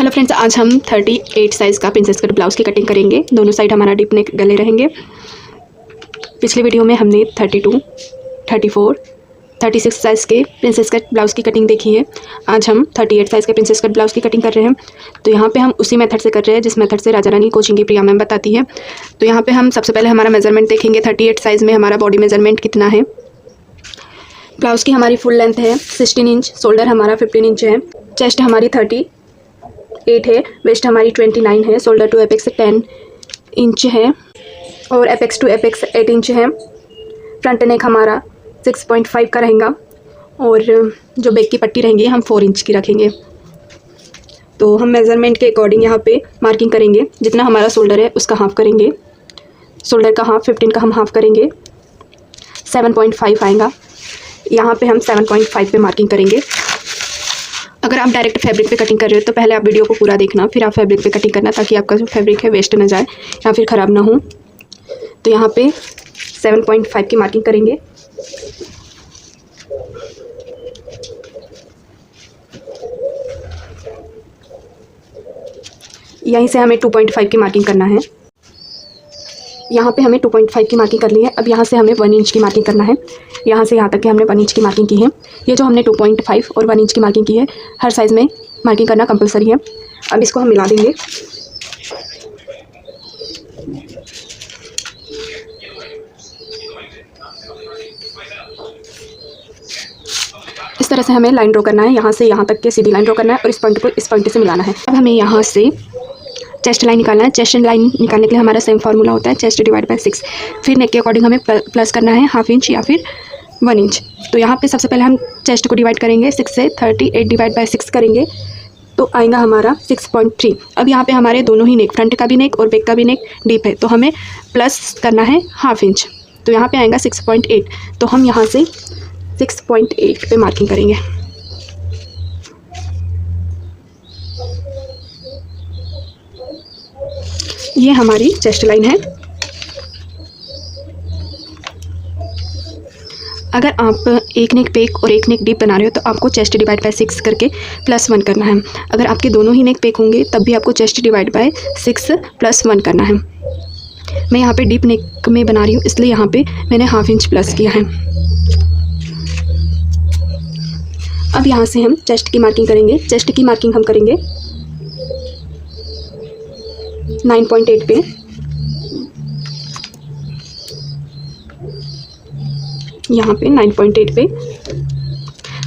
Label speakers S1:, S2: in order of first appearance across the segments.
S1: Hello friends, आज हम 38 size का प्रिंसेस कट ब्लाउज़ की कटिंग करेंगे। दोनों साइड हमारा डीप नेक गले रहेंगे। पिछले वीडियो में हमने 32, 34, 36 साइज़ के प्रिंसेस कट ब्लाउज़ की कटिंग देखी है। आज हम 38 साइज़ के प्रिंसेस कट ब्लाउज़ की कटिंग कर रहे हैं। तो यहाँ पे हम उसी मेथड से कर रहे हैं जिस मेथड से राजा रानी कोचिंग की प्रिया मैम बताती है। तो यहाँ पे हम सबसे पहले हमारा मेजरमेंट देखेंगे। 38 साइज़ में हमारा बॉडी मेजरमेंट कितना है। ब्लाउज़ की हमारी फुल लेंथ है 16 इंच, शोल्डर हमारा 15 इंच है, चेस्ट हमारी 38 है, वेस्ट हमारी 29 है, शोल्डर टू एपेक्स 10 इंच है और एपेक्स टू एपेक्स 8 इंच है। फ्रंट नेक हमारा 6.5 का रहेगा और जो बैक की पट्टी रहेंगी हम 4 इंच की रखेंगे। तो हम मेज़रमेंट के अकॉर्डिंग यहाँ पे मार्किंग करेंगे। जितना हमारा शोल्डर है उसका हाफ़ करेंगे, शोल्डर का हाफ़ 15 का हम हाफ़ करेंगे, 7.5 आएगा। यहाँ पे हम 7.5 पे मार्किंग करेंगे। अगर आप डायरेक्ट फैब्रिक पे कटिंग कर रहे हो तो पहले आप वीडियो को पूरा देखना, फिर आप फैब्रिक पे कटिंग करना, ताकि आपका जो फैब्रिक है वेस्ट ना जाए या फिर ख़राब ना हो। तो यहाँ पे 7.5 की मार्किंग करेंगे। यहीं से हमें 2.5 की मार्किंग करना है। यहाँ पे हमें 2.5 की मार्किंग करनी है। अब यहाँ से हमें 1 इंच की मार्किंग करना है। यहाँ से यहाँ तक कि हमने 1 इंच की मार्किंग की है। ये जो हमने 2.5 और 1 इंच की मार्किंग की है, हर साइज़ में मार्किंग करना कंपलसरी है। अब इसको हम मिला देंगे। इस तरह से हमें लाइन ड्रॉ करना है। यहाँ से यहाँ तक के सीधी लाइन ड्रॉ करना है और इस पॉइंट को इस पॉइंट से मिलाना है। अब हमें यहाँ से चेस्ट लाइन निकालना है। चेस्ट लाइन निकालने के लिए हमारा सेम फार्मूला होता है, चेस्ट डिवाइड बाय 6। फिर नेक के अकॉर्डिंग हमें प्लस करना है 1/2 इंच या फिर 1 इंच। तो यहाँ पे सबसे पहले हम चेस्ट को डिवाइड करेंगे 6 से। 38 डिवाइड बाय 6 करेंगे तो आएगा हमारा 6.3। अब यहाँ पे हमारे दोनों ही नेक, फ्रंट का भी नेक और बैक का भी नेक डीप है, तो हमें प्लस करना है 1/2 इंच। तो यहाँ पे आएगा 6.8। तो हम यहाँ से 6.8 पे मार्किंग करेंगे। ये हमारी चेस्ट लाइन है। अगर आप एक नेक पेक और एक नेक डीप बना रहे हो तो आपको चेस्ट डिवाइड बाय 6 करके +1 करना है। अगर आपके दोनों ही नेक पेक होंगे तब भी आपको चेस्ट डिवाइड बाय 6 +1 करना है। मैं यहाँ पे डीप नेक में बना रही हूँ, इसलिए यहाँ पे मैंने 1/2 इंच प्लस किया है। अब यहाँ से हम चेस्ट की मार्किंग करेंगे। चेस्ट की मार्किंग हम करेंगे 9.8 पे। यहाँ पे 9.8 पे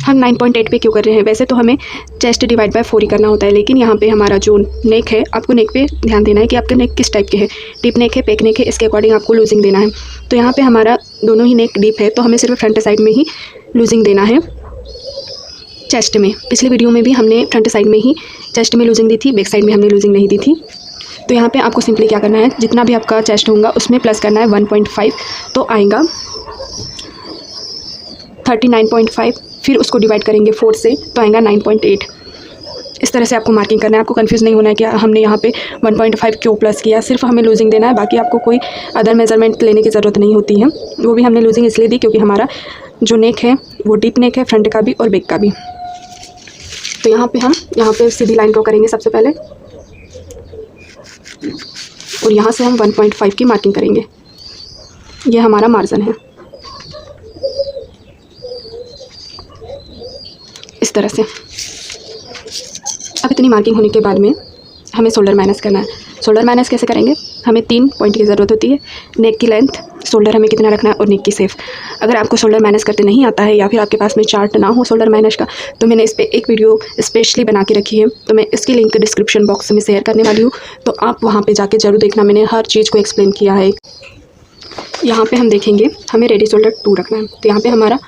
S1: हम 9.8 पे क्यों कर रहे हैं? वैसे तो हमें चेस्ट डिवाइड बाय 4 ही करना होता है, लेकिन यहाँ पे हमारा जो नेक है, आपको नेक पे ध्यान देना है कि आपका नेक किस टाइप के है। डीप नेक है, पेक नेक है, इसके अकॉर्डिंग आपको लूजिंग देना है। तो यहाँ पे हमारा दोनों ही नेक डीप है, तो हमें सिर्फ फ्रंट साइड में ही लूजिंग देना है चेस्ट में। पिछले वीडियो में भी हमने फ्रंट साइड में ही चेस्ट में लूजिंग दी थी, बैक साइड में हमने लूजिंग नहीं दी थी। तो यहाँ पे आपको सिंपली क्या करना है, जितना भी आपका चेस्ट होगा उसमें प्लस करना है 1.5, तो आएगा 39.5। फिर उसको डिवाइड करेंगे 4 से तो आएगा 9.8। इस तरह से आपको मार्किंग करना है। आपको कंफ्यूज नहीं होना है कि हमने यहाँ पे 1.5 क्यों प्लस किया। सिर्फ हमें लूजिंग देना है, बाकी आपको कोई अदर मेजरमेंट लेने की ज़रूरत नहीं होती है। वो भी हमने लूजिंग इसलिए दी क्योंकि हमारा जो नेक है वो डीप नेक है, फ्रंट का भी और बैक का भी। तो यहाँ पे हम सीधी लाइन ड्रॉ करेंगे सबसे पहले और यहाँ से हम 1.5 की मार्किंग करेंगे। ये हमारा मार्जिन है। इस तरह से अब इतनी मार्किंग होने के बाद में हमें शोल्डर माइनस करना है। शोल्डर माइनस कैसे करेंगे? हमें 3 पॉइंट की ज़रूरत होती है। नेक की लेंथ, शोल्डर हमें कितना रखना है और नेक की शेप। अगर आपको शोल्डर माइनस करते नहीं आता है या फिर आपके पास में चार्ट ना हो शोल्डर माइनस का, तो मैंने इस पर एक वीडियो स्पेशली बना के रखी है। तो मैं इसकी लिंक डिस्क्रिप्शन बॉक्स में शेयर करने वाली हूँ, तो आप वहाँ पर जाके ज़रूर देखना। मैंने हर चीज़ को एक्सप्लेन किया है। यहाँ पर हम देखेंगे हमें रेडी शोल्डर 2 रखना है। तो यहाँ पर हमारा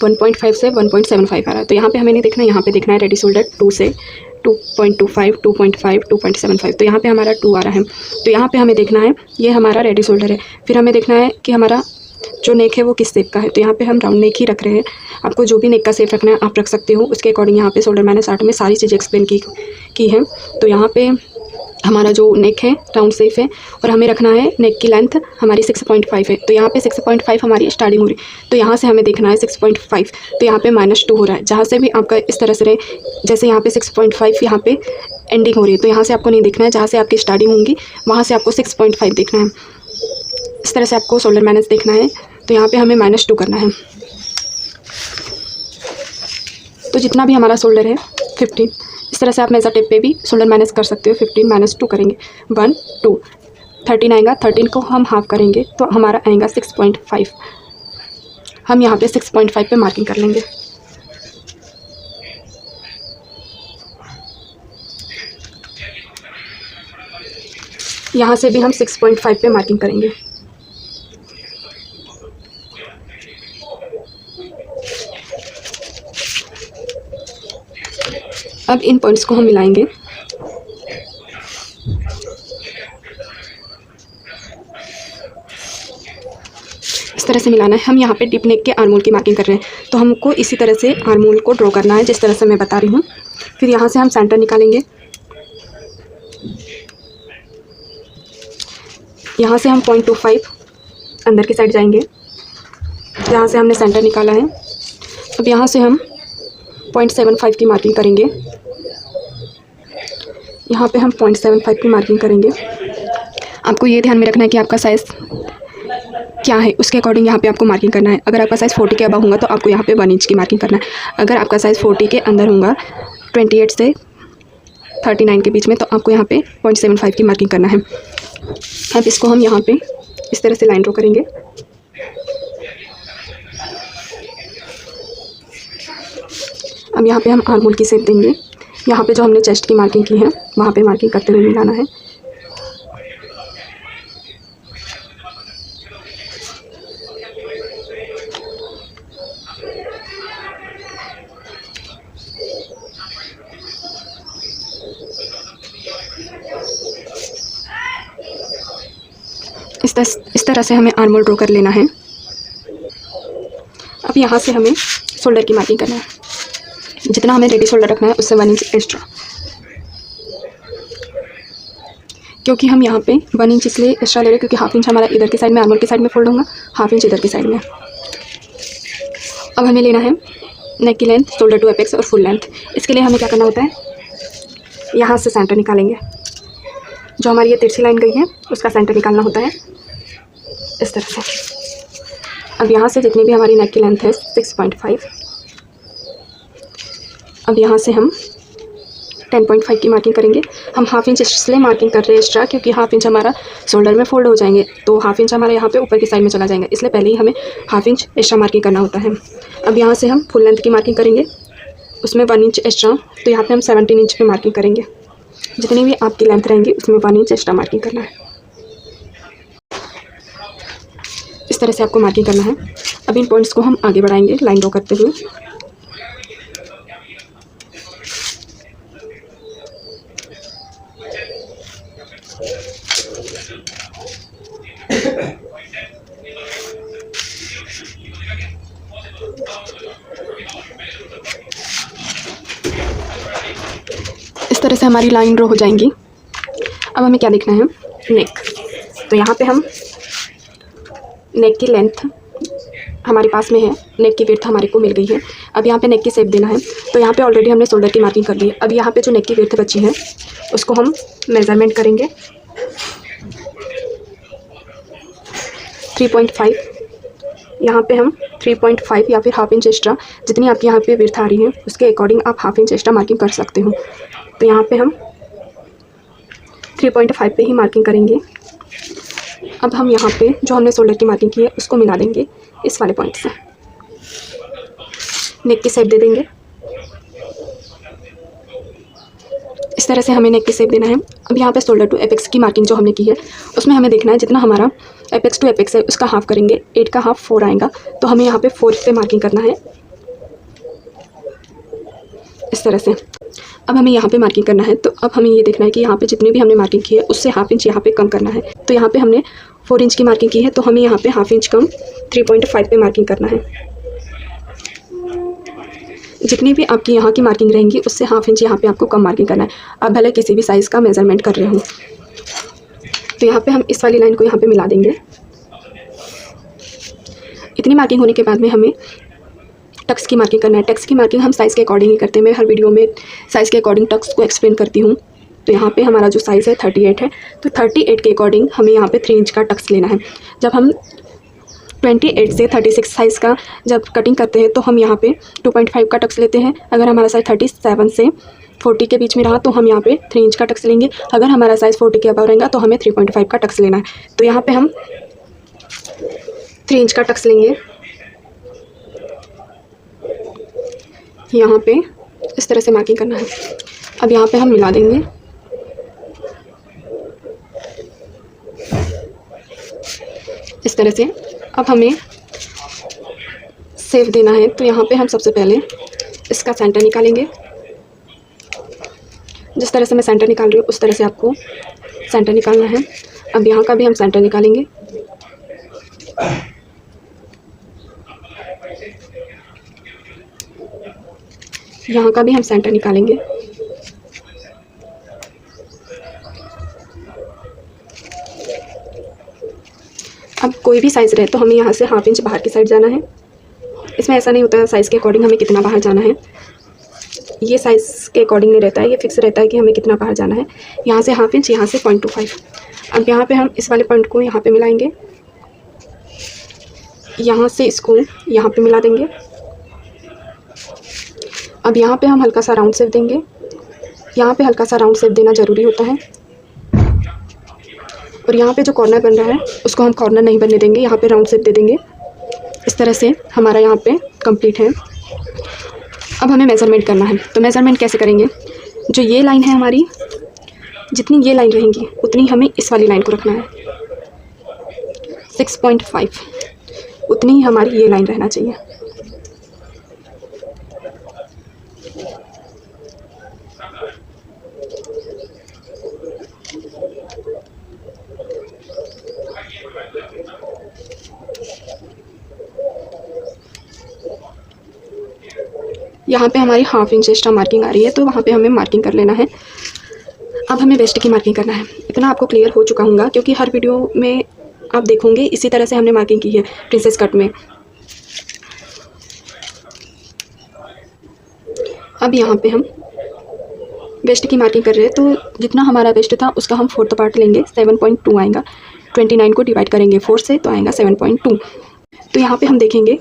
S1: 1.5 से 1.75 आ रहा है। तो यहाँ पे हमें नहीं देखना, यहाँ पे देखना है रेडी शोल्डर 2 से 2.25, 2.5, 2.75। तो यहाँ पे हमारा 2 आ रहा है। तो यहाँ पे हमें देखना है ये हमारा रेडी शोल्डर है। फिर हमें देखना है कि हमारा जो नेक है वो किस शेप का है। तो यहाँ पे हम राउंड नेक ही रख रहे हैं। आपको जो भी नेक का शेप रखना है आप रख सकते हो। उसके अकॉर्डिंग यहाँ पे शोल्डर मैंने 60 में सारी चीज़ें एक्सप्लेन की है। तो यहाँ पे हमारा जो नेक है राउंड शेप है और हमें रखना है नेक की लेंथ हमारी 6.5 है। तो यहाँ पे 6.5 हमारी स्टार्टिंग हो रही, तो यहाँ से हमें देखना है 6.5, तो यहाँ पे -2 हो रहा है। जहाँ से भी आपका इस तरह से रहे, जैसे यहाँ पे 6.5 यहाँ पे एंडिंग हो रही है, तो यहाँ से आपको नहीं देखना है, जहाँ से आपकी स्टार्टिंग होंगी वहाँ से आपको 6.5 देखना है। इस तरह से आपको शोल्डर मैनेज देखना है। तो यहाँ पे हमें -2 करना है। तो जितना भी हमारा शोल्डर है 15, इस तरह से आप मेज़र टेप पे भी शोल्डर मैनेज कर सकते हो। 15 -2 करेंगे, 1 2 13 आएगा। 13 को हम हाफ करेंगे तो हमारा आएगा 6.5। हम यहाँ पे 6.5 पे मार्किंग कर लेंगे। यहाँ से भी हम 6.5 पे मार्किंग करेंगे। अब इन पॉइंट्स को हम मिलाएंगे। इस तरह से मिलाना है। हम यहाँ पे डिप नेक के आर्मोल की मार्किंग कर रहे हैं, तो हमको इसी तरह से आर्मोल को ड्रॉ करना है जिस तरह से मैं बता रही हूँ। फिर यहाँ से हम सेंटर निकालेंगे। यहाँ से हम 0.25 अंदर की साइड जाएंगे, जहाँ से हमने सेंटर निकाला है। अब यहाँ से हम 0.75 की मार्किंग करेंगे। यहाँ पे हम 0.75 की मार्किंग करेंगे। आपको ये ध्यान में रखना है कि आपका साइज़ क्या है, उसके अकॉर्डिंग यहाँ पे आपको मार्किंग करना है। अगर आपका साइज़ 40 के अबव होगा तो आपको यहाँ पे 1 इंच की मार्किंग करना है। अगर आपका साइज़ 40 के अंदर होगा, 28 से 39 के बीच में, तो आपको यहाँ पे 0.75 की मार्किंग करना है। अब इसको हम यहाँ पे इस तरह से लाइन ड्रॉ करेंगे। अब यहाँ पे हम आर्महोल की शेप देंगे। यहाँ पे जो हमने चेस्ट की मार्किंग की है वहाँ पे मार्किंग करते हुए मिलाना है। इस तरह से हमें आर्महोल ड्रॉ कर लेना है। अब यहाँ से हमें शोल्डर की मार्किंग करना है। जितना हमें रेडी शोल्डर रखना है उससे 1 इंच एक्स्ट्रा, क्योंकि हम यहाँ पे 1 इंच इसलिए एक्स्ट्रा ले रहे हैं क्योंकि हाफ इंच हमारा इधर की साइड में आर्महोल की साइड में फोल्ड होगा, हाफ इंच इधर की साइड में। अब हमें लेना है नेक की लेंथ, शोल्डर टू एपेक्स और फुल लेंथ। इसके लिए हमें क्या करना होता है, यहाँ से सेंटर निकालेंगे। जो हमारी ये तिरछी लाइन गई है उसका सेंटर निकालना होता है इस तरह से। अब यहाँ से जितनी भी हमारी नेक की लेंथ है 6.5, अब यहाँ से हम 10.5 की मार्किंग करेंगे। हम हाफ इंच इसलिए मार्किंग कर रहे हैं एक्स्ट्रा क्योंकि हाफ इंच हमारा शोल्डर में फोल्ड हो जाएंगे, तो हाफ इंच हमारा यहाँ पे ऊपर की साइड में चला जाएगा, इसलिए पहले ही हमें हाफ इंच एक्स्ट्रा मार्किंग करना होता है। अब यहाँ से हम फुल लेंथ की मार्किंग करेंगे, उसमें 1 इंच एक्स्ट्रा, तो यहाँ पे हम 17 इंच पे मार्किंग करेंगे। जितनी भी आपकी लेंथ रहेंगी उसमें 1 इंच एक्स्ट्रा मार्किंग करना है। इस तरह से आपको मार्किंग करना है। अब इन पॉइंट्स को हम आगे बढ़ाएंगे लाइन ड्रॉ करते हुए। इस तरह से हमारी लाइन ड्रॉ हो जाएंगी। अब हमें क्या देखना है, नेक। तो यहाँ पे हम नेक की लेंथ हमारे पास में है, नेक की विड्थ हमारे को मिल गई है। अब यहाँ पे नेक की शेप देना है, तो यहाँ पे ऑलरेडी हमने शोल्डर की मार्किंग कर ली है। अब यहाँ पे जो नेक की विड्थ बची है उसको हम मेज़रमेंट करेंगे 3.5। यहाँ पे हम 3.5 या फिर हाफ इंच एक्स्ट्रा, जितनी आपकी यहाँ पे विड्थ आ रही है उसके अकॉर्डिंग आप हाफ इंच एक्स्ट्रा मार्किंग कर सकते हो। तो यहाँ पे हम 3.5 पे ही मार्किंग करेंगे। अब हम यहाँ पे जो हमने शोल्डर की मार्किंग की है उसको मिला देंगे इस वाले पॉइंट से। नेक की शेप दे देंगे। इस तरह से हमें नेक की शेप देना है। अब यहाँ पे शोल्डर टू एपेक्स की मार्किंग जो हमने की है उसमें हमें देखना है जितना हमारा एपेक्स टू एपेक्स है उसका हाफ करेंगे। 8 का हाफ 4 आएगा, तो हमें यहाँ पे 4 पे मार्किंग करना है इस तरह से। अब हमें यहाँ पे मार्किंग करना है, तो अब हमें ये देखना है कि यहाँ पे जितनी भी हमने मार्किंग की है उससे हाफ इंच यहाँ पे कम करना है। तो यहाँ पे हमने 4 इंच की मार्किंग की है, तो हमें यहाँ पे हाफ इंच कम 3.5 पे मार्किंग करना है। जितनी भी आपकी यहाँ की मार्किंग रहेंगी उससे हाफ इंच यहाँ पे आपको कम मार्किंग करना है। आप भले किसी भी साइज़ का मेज़रमेंट कर रहे हो। तो यहाँ पे हम इस वाली लाइन को यहाँ पे मिला देंगे। इतनी मार्किंग होने के बाद में हमें टक्स की मार्किंग करना है। टक्स की मार्किंग हम साइज़ के अकॉर्डिंग ही करते हैं। मैं हर वीडियो में साइज़ के अकॉर्डिंग टक्स को एक्सप्लेन करती हूँ। तो यहाँ पे हमारा जो साइज़ है 38 है, तो 38 के अकॉर्डिंग हमें यहाँ पे 3 इंच का टक्स लेना है। जब हम 28 से 36 साइज़ का जब कटिंग करते हैं तो हम यहाँ पे 2.5 का टक्स लेते हैं। अगर हमारा साइज़ 37 से 40 के बीच में रहा तो हम यहाँ पे 3 इंच का टक्स लेंगे। अगर हमारा साइज़ 40 के अबव रहेगा तो हमें 3.5 का टक्स लेना है। तो यहाँ पे हम 3 इंच का टक्स लेंगे। यहाँ पे इस तरह से मार्किंग करना है। अब यहाँ पे हम मिला देंगे। इस तरह से अब हमें सेव देना है। तो यहाँ पे हम सबसे पहले इसका सेंटर निकालेंगे। जिस तरह से मैं सेंटर निकाल रही हूँ उस तरह से आपको सेंटर निकालना है। अब यहाँ का भी हम सेंटर निकालेंगे। यहाँ का भी हम सेंटर निकालेंगे। अब कोई भी साइज़ रहे तो हमें यहाँ से हाफ इंच बाहर की साइड जाना है। इसमें ऐसा नहीं होता है साइज़ के अकॉर्डिंग हमें कितना बाहर जाना है। ये साइज़ के अकॉर्डिंग नहीं रहता है, ये फिक्स रहता है कि हमें कितना बाहर जाना है। यहाँ से हाफ इंच, यहाँ से 0.25। अब यहाँ पे हम इस वाले पॉइंट को यहाँ पे मिलाएंगे। यहाँ से इसको यहाँ पे मिला देंगे। अब यहाँ पे हम हल्का सा राउंड शेप देंगे। यहाँ पे हल्का सा राउंड शेप देना ज़रूरी होता है। और यहाँ पे जो कॉर्नर बन रहा है उसको हम कॉर्नर नहीं बनने देंगे, यहाँ पे राउंड शेप दे देंगे। इस तरह से हमारा यहाँ पे कंप्लीट है। अब हमें मेज़रमेंट करना है। तो मेज़रमेंट कैसे करेंगे? जो ये लाइन है हमारी, जितनी ये लाइन रहेंगी उतनी हमें इस वाली लाइन को रखना है। 6.5 उतनी ही हमारी ये लाइन रहना चाहिए। यहाँ पे हमारी हाफ इंच एक्स्ट्रा मार्किंग आ रही है, तो वहाँ पे हमें मार्किंग कर लेना है। अब हमें वेस्ट की मार्किंग करना है। इतना आपको क्लियर हो चुका होगा क्योंकि हर वीडियो में आप देखोगे इसी तरह से हमने मार्किंग की है प्रिंसेस कट में। अब यहाँ पे हम वेस्ट की मार्किंग कर रहे हैं, तो जितना हमारा वेस्ट था उसका हम 4th पार्ट लेंगे। 7.2 आएगा। 29 को डिवाइड करेंगे 4 से तो आएगा 7.2। तो यहाँ पे हम देखेंगे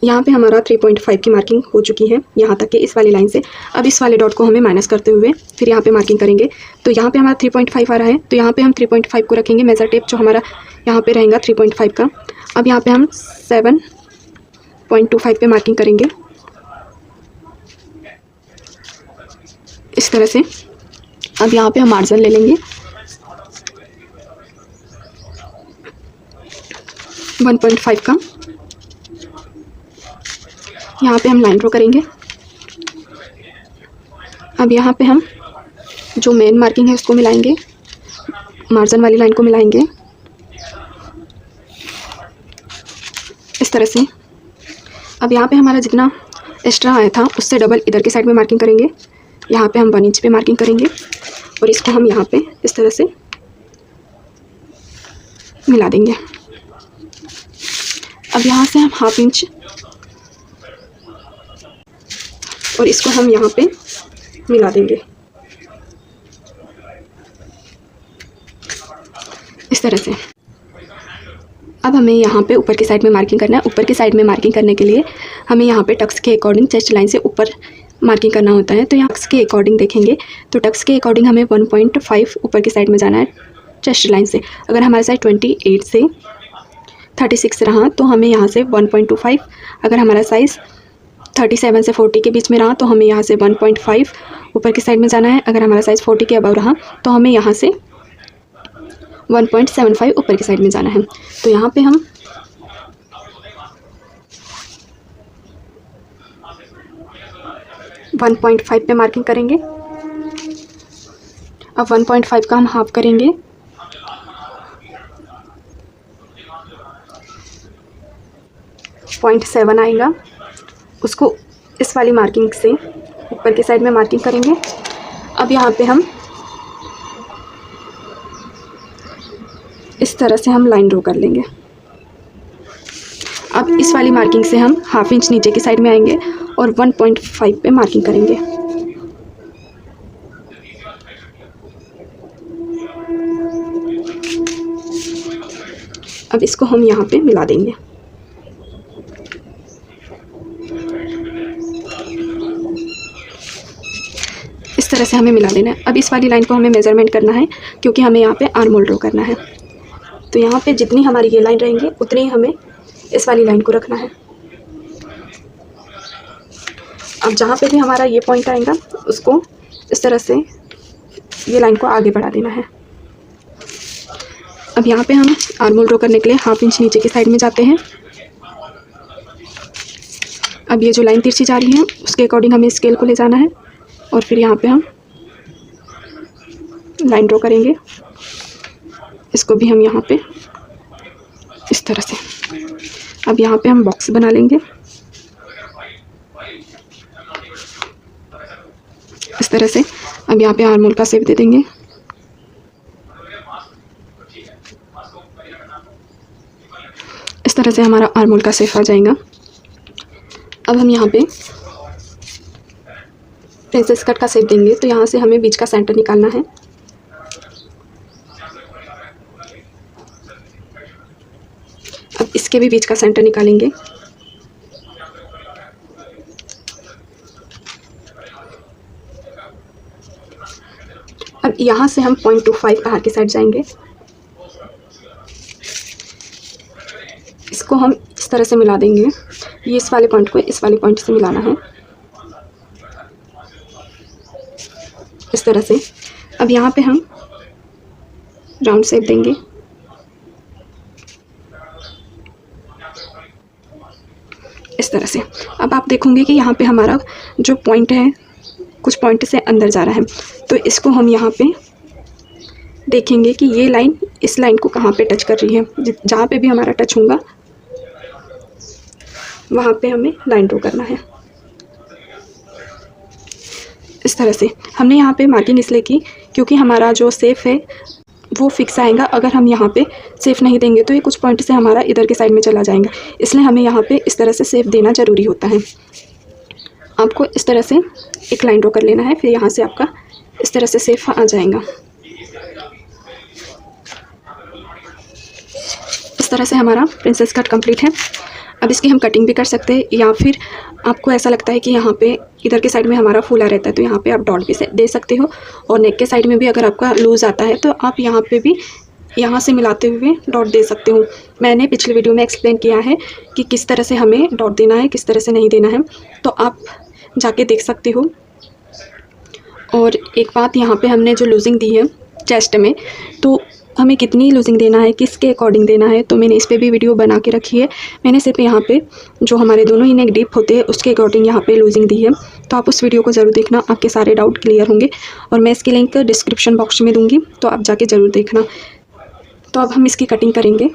S1: यहाँ पे हमारा 3.5 की मार्किंग हो चुकी है यहाँ तक के इस वाली लाइन से। अब इस वाले डॉट को हमें माइनस करते हुए फिर यहाँ पे मार्किंग करेंगे। तो यहाँ पे हमारा 3.5 आ रहा है, तो यहाँ पे हम 3.5 को रखेंगे। मेजर टेप जो हमारा यहाँ पे रहेगा 3.5 का। अब यहाँ पे हम 7.25 पे मार्किंग करेंगे इस तरह से। अब यहाँ पे हम मार्जिन ले लेंगे 1.5 का। यहाँ पे हम लाइन ड्रॉ करेंगे। अब यहाँ पे हम जो मेन मार्किंग है उसको मिलाएंगे, मार्जिन वाली लाइन को मिलाएंगे इस तरह से। अब यहाँ पे हमारा जितना एक्स्ट्रा आया था उससे डबल इधर की साइड में मार्किंग करेंगे। यहाँ पे हम 1 इंच पे मार्किंग करेंगे और इसको हम यहाँ पे इस तरह से मिला देंगे। अब यहाँ से हम हाफ इंच और इसको हम यहाँ पे मिला देंगे इस तरह से। अब हमें यहाँ पे ऊपर की साइड में मार्किंग करना है। ऊपर की साइड में मार्किंग करने के लिए हमें यहाँ पे टक्स के अकॉर्डिंग चेस्ट लाइन से ऊपर मार्किंग करना होता है। तो यहाँ टक्स के अकॉर्डिंग देखेंगे तो टक्स के अकॉर्डिंग हमें 1.5 ऊपर की साइड में जाना है चेस्ट लाइन से। अगर हमारे साइड 28 से 36 रहा तो हमें यहाँ से 1.25। अगर हमारा साइज़ 37 से 40 के बीच में रहा तो हमें यहाँ से 1.5 ऊपर की साइड में जाना है। अगर हमारा साइज़ 40 के अबव रहा तो हमें यहाँ से 1.75 ऊपर की साइड में जाना है। तो यहाँ पे हम 1.5 पे मार्किंग करेंगे। अब 1.5 का हम हाफ करेंगे 0.7 आएगा, उसको इस वाली मार्किंग से ऊपर की साइड में मार्किंग करेंगे। अब यहाँ पे हम इस तरह से हम लाइन ड्रॉ कर लेंगे। अब इस वाली मार्किंग से हम ½ इंच नीचे की साइड में आएंगे और 1.5 पे मार्किंग करेंगे। अब इसको हम यहाँ पे मिला देंगे। इस तरह से हमें मिला देना है। अब इस वाली लाइन को हमें मेज़रमेंट करना है, क्योंकि हमें यहाँ पे आर्म होल ड्रॉ करना है। तो यहाँ पे जितनी हमारी ये लाइन रहेंगी उतनी ही हमें इस वाली लाइन को रखना है। अब जहाँ पे भी हमारा ये पॉइंट आएगा उसको इस तरह से ये लाइन को आगे बढ़ा देना है। अब यहाँ पे हम आर्म होल ड्रॉ करने के लिए ½ इंच नीचे की साइड में जाते हैं। अब ये जो लाइन तिरछी जा रही है उसके अकॉर्डिंग हमें स्केल को ले जाना है और फिर यहाँ पे हम लाइन ड्रॉ करेंगे। इसको भी हम यहाँ पे इस तरह से। अब यहाँ पे हम बॉक्स बना लेंगे इस तरह से। अब यहाँ पे आर्म होल का शेप दे देंगे। इस तरह से हमारा आर्म होल का शेप आ जाएगा। अब हम यहाँ पे प्रिंसेस कट का शेप देंगे, तो यहाँ से हमें बीच का सेंटर निकालना है। अब इसके भी बीच का सेंटर निकालेंगे। अब यहाँ से हम 0.25 बाहर की साइड जाएंगे। इसको हम इस तरह से मिला देंगे। ये इस वाले पॉइंट को इस वाले पॉइंट से मिलाना है इस तरह से। अब यहाँ पे हम राउंड शेप देंगे। इस तरह से। अब आप देखोगे कि यहाँ पे हमारा जो पॉइंट है कुछ पॉइंट से अंदर जा रहा है, तो इसको हम यहाँ पे देखेंगे कि ये लाइन इस लाइन को कहाँ पे टच कर रही है। जहाँ पे भी हमारा टच होगा वहाँ पे हमें लाइन ड्रॉ करना है इस तरह से। हमने यहाँ पे मार्किंग इसलिए की क्योंकि हमारा जो शेप है वो फिक्स आएगा। अगर हम यहाँ पे शेप नहीं देंगे तो ये कुछ पॉइंट से हमारा इधर के साइड में चला जाएगा, इसलिए हमें यहाँ पे इस तरह से शेप देना ज़रूरी होता है। आपको इस तरह से एक लाइन ड्रॉ कर लेना है, फिर यहाँ से आपका इस तरह से शेप आ जाएगा। इस तरह से हमारा प्रिंसेस कट कंप्लीट है। अब इसकी हम कटिंग भी कर सकते हैं, या फिर आपको ऐसा लगता है कि यहाँ पे इधर के साइड में हमारा फूला रहता है तो यहाँ पे आप डॉट भी दे सकते हो, और नेक के साइड में भी अगर आपका लूज़ आता है तो आप यहाँ पे भी यहाँ से मिलाते हुए डॉट दे सकते हो। मैंने पिछले वीडियो में एक्सप्लेन किया है कि किस तरह से हमें डॉट देना है, किस तरह से नहीं देना है, तो आप जाके देख सकते हो। और एक बात, यहाँ पे हमने जो लूजिंग दी है चेस्ट में, तो हमें कितनी लूजिंग देना है, किसके अकॉर्डिंग देना है, तो मैंने इस पे भी वीडियो बना के रखी है। मैंने सिर्फ यहाँ पे जो हमारे दोनों ही नेक डीप होते हैं उसके अकॉर्डिंग यहाँ पे लूजिंग दी है, तो आप उस वीडियो को ज़रूर देखना, आपके सारे डाउट क्लियर होंगे। और मैं इसकी लिंक डिस्क्रिप्शन बॉक्स में दूँगी, तो आप जाके ज़रूर देखना। तो अब हम इसकी कटिंग करेंगे।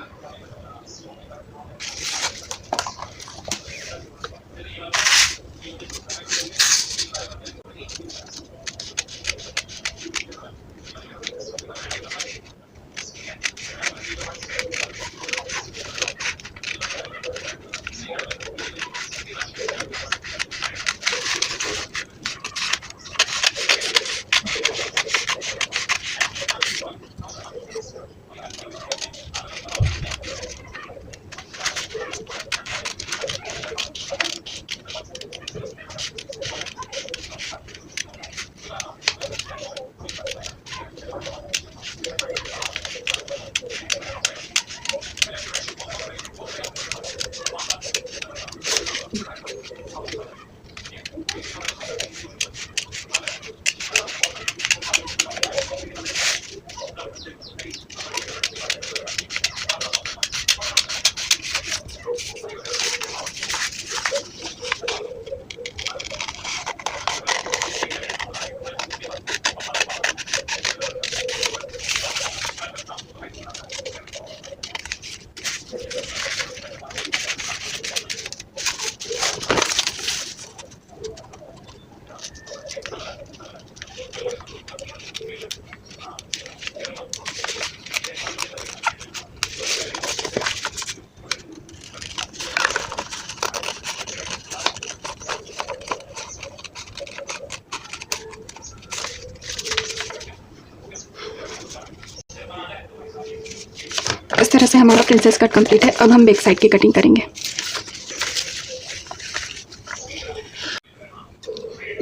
S1: तरह से हमारा प्रिंसेस कट कंप्लीट है। अब हम बैक साइड की कटिंग करेंगे।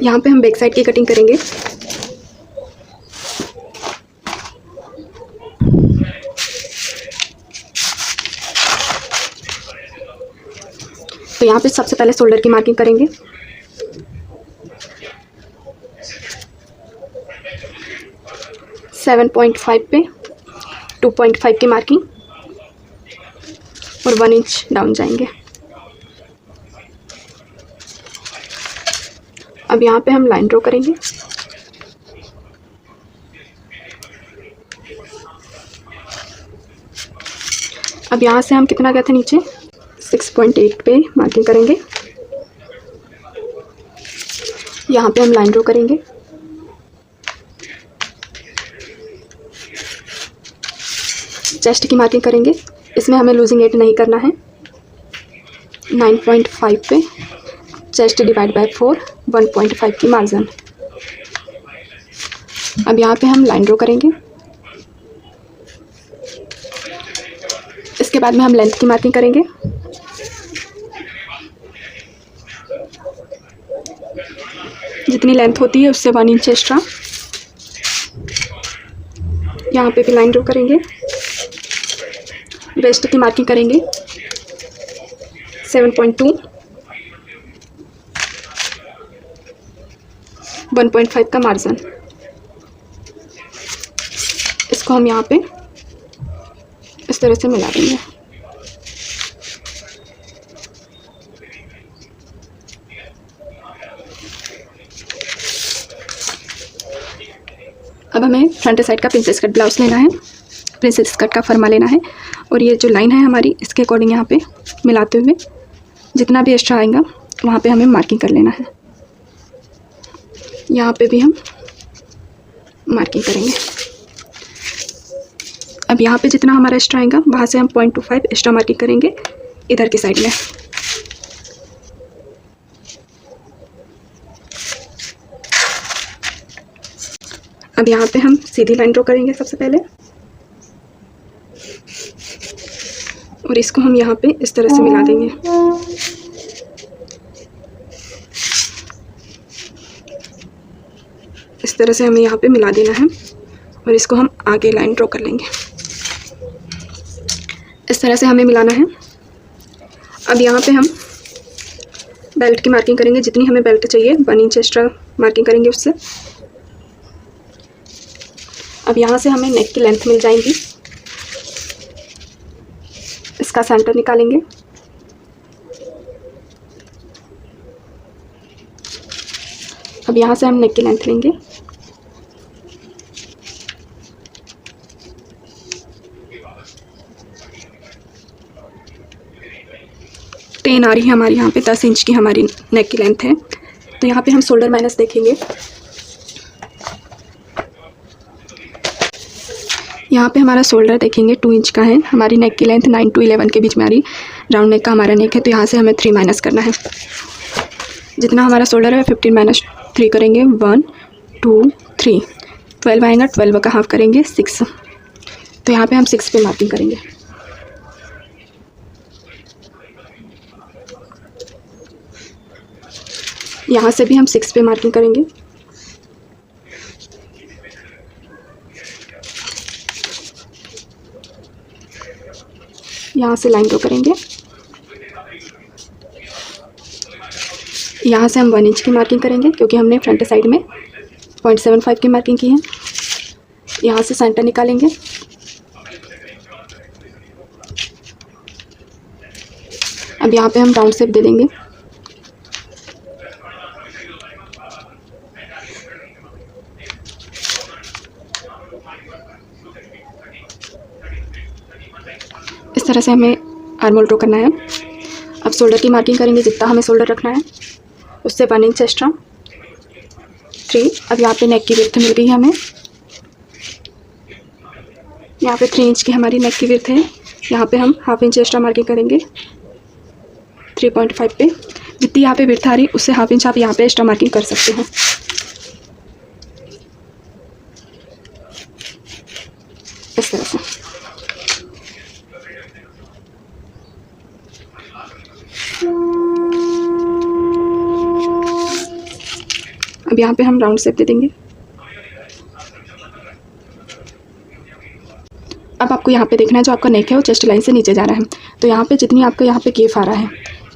S1: यहाँ पे हम बैक साइड की कटिंग करेंगे। तो यहाँ पे सबसे पहले शोल्डर की मार्किंग करेंगे। सेवन 7.5 पे 2.5 की मार्किंग और 1 इंच डाउन जाएंगे। अब यहाँ पे हम लाइन ड्रॉ करेंगे। अब यहाँ से हम कितना गया था नीचे, 6.8 पे मार्किंग करेंगे। यहाँ पे हम लाइन ड्रॉ करेंगे। चेस्ट की मार्किंग करेंगे। इसमें हमें लूजिंग 8 नहीं करना है। 9.5 पे चेस्ट डिवाइड बाय 4 1.5 की मार्जिन। अब यहाँ पे हम लाइन ड्रॉ करेंगे। इसके बाद में हम लेंथ की मार्किंग करेंगे। जितनी लेंथ होती है उससे 1 इंच एक्स्ट्रा। यहाँ पे भी लाइन ड्रॉ करेंगे। वेस्ट की मार्किंग करेंगे 7.2 1.5 का मार्जिन। इसको हम यहाँ पे इस तरह से मिला देंगे। अब हमें फ्रंट साइड का प्रिंसेस कट ब्लाउज लेना है। प्रिंसेस कट का फरमा लेना है और ये जो लाइन है हमारी, इसके अकॉर्डिंग यहाँ पे मिलाते हुए जितना भी एक्स्ट्रा आएगा वहाँ पे हमें मार्किंग कर लेना है। यहाँ पे भी हम मार्किंग करेंगे। अब यहाँ पे जितना हमारा एक्स्ट्रा आएगा वहाँ से हम 0.25 एक्स्ट्रा मार्किंग करेंगे इधर की साइड में। अब यहाँ पे हम सीधी लाइन ड्रॉ करेंगे सबसे पहले और इसको हम यहाँ पे इस तरह से मिला देंगे। इस तरह से हमें यहाँ पे मिला देना है और इसको हम आगे लाइन ड्रॉ कर लेंगे। इस तरह से हमें मिलाना है। अब यहाँ पे हम बेल्ट की मार्किंग करेंगे। जितनी हमें बेल्ट चाहिए 1 इंच एक्स्ट्रा मार्किंग करेंगे उससे। अब यहाँ से हमें नेक की लेंथ मिल जाएगी। इसका सेंटर निकालेंगे। अब यहाँ से हम नेक की लेंथ लेंगे। टेन आ रही है हमारी, यहाँ पे 10 इंच की हमारी नेक की लेंथ है। तो यहाँ पे हम शोल्डर माइनस देखेंगे। यहाँ पे हमारा शोल्डर देखेंगे 2 इंच का है। हमारी नेक की लेंथ 9 to 11 के बीच में आ रही। राउंड नेक का हमारा नेक है तो यहाँ से हमें 3 माइनस करना है। जितना हमारा शोल्डर है 15 माइनस 3 करेंगे 1 2 3 12 आएगा। 12 का हाफ करेंगे 6। तो यहाँ पे हम 6 पे मार्किंग करेंगे। यहाँ से भी हम 6 पे मार्किंग करेंगे। यहाँ से लाइन ड्रॉ करेंगे। यहाँ से हम 1 इंच की मार्किंग करेंगे क्योंकि हमने फ्रंट साइड में 0.75 की मार्किंग की है। यहाँ से सेंटर निकालेंगे। अब यहाँ पे हम राउंड शेप दे देंगे। इस तरह से हमें आर्म होल ड्रॉ करना है। अब शोल्डर की मार्किंग करेंगे। जितना हमें शोल्डर रखना है उससे 1 इंच एक्स्ट्रा 3। अब यहाँ पे नेक की विड्थ मिल गई है हमें। यहाँ पे 3 इंच की हमारी नेक की विड्थ है। यहाँ पे हम हाफ इंच एक्स्ट्रा मार्किंग करेंगे 3.5 पे। जितनी यहाँ पे विड्थ आ रही उससे हाफ इंच आप यहाँ पे एक्स्ट्रा मार्किंग कर सकते हैं। इस तरह से अब यहाँ पे हम राउंड शेप दे देंगे। अब आपको यहाँ पे देखना है जो आपका नेक है वो चेस्ट लाइन से नीचे जा रहा है, तो यहाँ पे जितनी आपका यहाँ पे गेफ आ रहा है,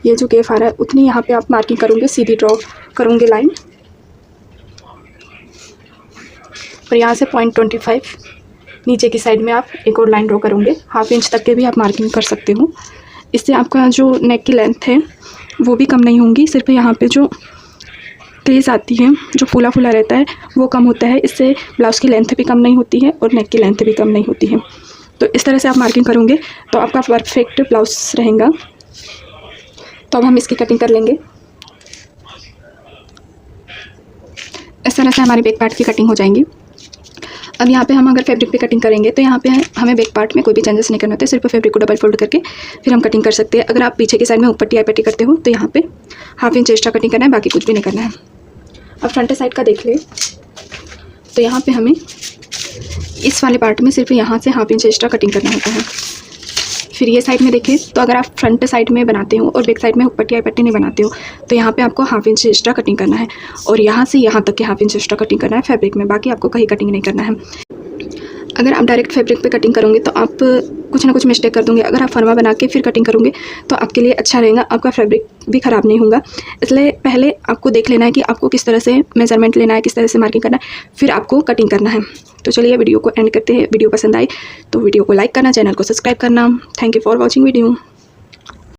S1: ये जो गेफ आ रहा है उतनी यहाँ पे आप मार्किंग करोगे, सीधी ड्रॉ करोगे लाइन। और यहाँ से 0.25 नीचे की साइड में आप एक और लाइन ड्रॉ करोगे। ½ इंच तक के भी आप मार्किंग कर सकते हो। इससे आपका जो नेक की लेंथ है वो भी कम नहीं होंगी, सिर्फ यहाँ पे जो क्रीज आती है, जो फूला फूला रहता है वो कम होता है। इससे ब्लाउज़ की लेंथ भी कम नहीं होती है और नेक की लेंथ भी कम नहीं होती है। तो इस तरह से आप मार्किंग करोगे तो आपका परफेक्ट ब्लाउज़ रहेगा। तो अब हम इसकी कटिंग कर लेंगे। इस तरह से हमारी बैक पार्ट की कटिंग हो जाएंगी। अब यहाँ पे हम अगर फैब्रिक पे कटिंग करेंगे तो यहाँ पे हमें बैक पार्ट में कोई भी चेंजेस नहीं करने होते, सिर्फ फैब्रिक को डबल फोल्ड करके फिर हम कटिंग कर सकते हैं। अगर आप पीछे की साइड में ऊपर टी आई पट्टी करते हो तो यहाँ पे ½ इंच एक्स्ट्रा कटिंग करना है, बाकी कुछ भी नहीं करना है। अब फ्रंट साइड का देख ले तो यहाँ पे हमें इस वाले पार्ट में सिर्फ यहाँ से ½ इंच एक्स्ट्रा कटिंग करना होता है। फिर ये साइड में देखें तो अगर आप फ्रंट साइड में बनाते हो और बैक साइड में ऊपर टी आई पट्टी नहीं बनाते हो तो यहाँ पे आपको ½ इंच एक्स्ट्रा कटिंग करना है और यहाँ से यहाँ तक के ½ इंच एक्स्ट्रा कटिंग करना है फैब्रिक में, बाकी आपको कहीं कटिंग नहीं करना है। अगर आप डायरेक्ट फैब्रिक पे कटिंग करोगे तो आप कुछ ना कुछ मिस्टेक कर दोगे। अगर आप फर्मा बना के फिर कटिंग करोगे तो आपके लिए अच्छा रहेगा, आपका फैब्रिक भी ख़राब नहीं होगा। इसलिए पहले आपको देख लेना है कि आपको किस तरह से मेजरमेंट लेना है, किस तरह से मार्किंग करना है, फिर आपको कटिंग करना है। तो चलिए वीडियो को एंड करते हैं। वीडियो पसंद आई तो वीडियो को लाइक करना, चैनल को सब्सक्राइब करना। Thank you for watching video.